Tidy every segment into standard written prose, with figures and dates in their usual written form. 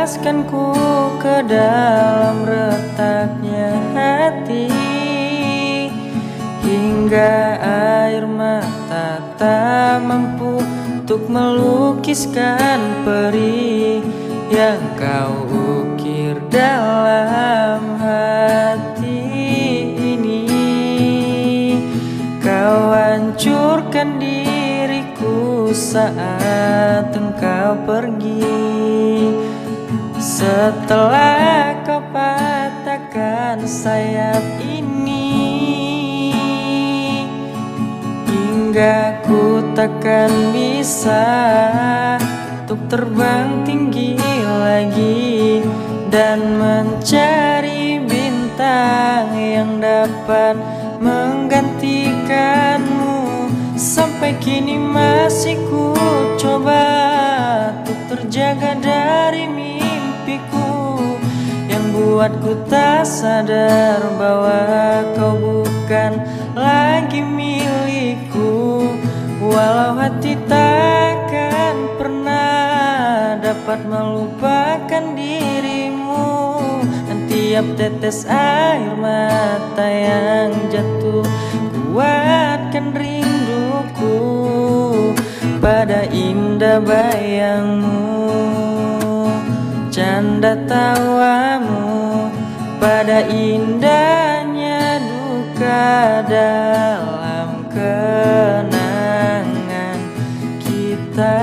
menjelaskanku ke dalam retaknya hati, hingga air mata tak mampu untuk melukiskan perih yang kau ukir dalam hati ini. Kau hancurkan diriku saat engkau pergi, setelah kau patahkan sayap ini, hingga ku takkan bisa untuk terbang tinggi lagi dan mencari bintang yang dapat menggantikanmu. Sampai kini masih ku coba untuk terjaga dari mimpiku yang buatku tak sadar bahwa kau bukan lagi milikku. Walau hati takkan pernah dapat melupakan dirimu, dan tiap tetes air mata yang jatuh kuatkan rinduku pada indah bayangmu, canda tawamu, pada indahnya duka dalam kenangan kita.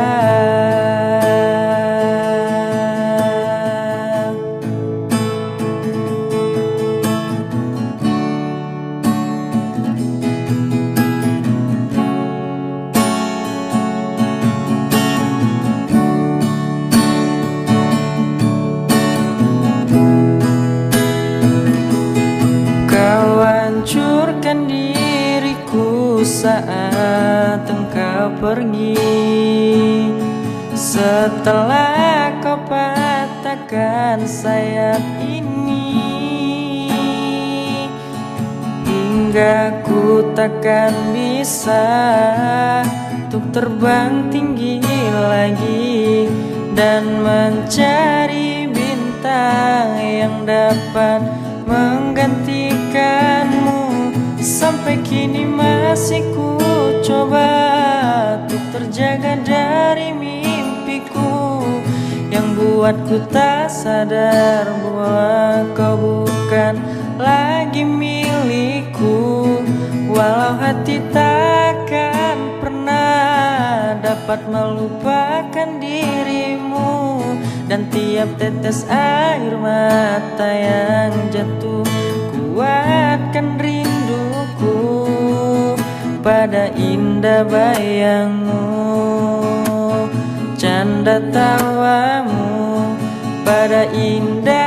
Hancurkan diriku saat engkau pergi, setelah kau patahkan sayap ini, hingga ku takkan bisa untuk terbang tinggi lagi dan mencari bintang yang dapat menggantikanmu. Sampai kini masih ku coba untuk terjaga dari mimpiku yang buatku tak sadar bahwa kau bukan lagi milikku. Walau hati takkan pernah dapat melupakan dirimu, dan tiap tetes air mata yang jatuh kuatkan rinduku pada indah bayangmu, canda tawamu, pada indah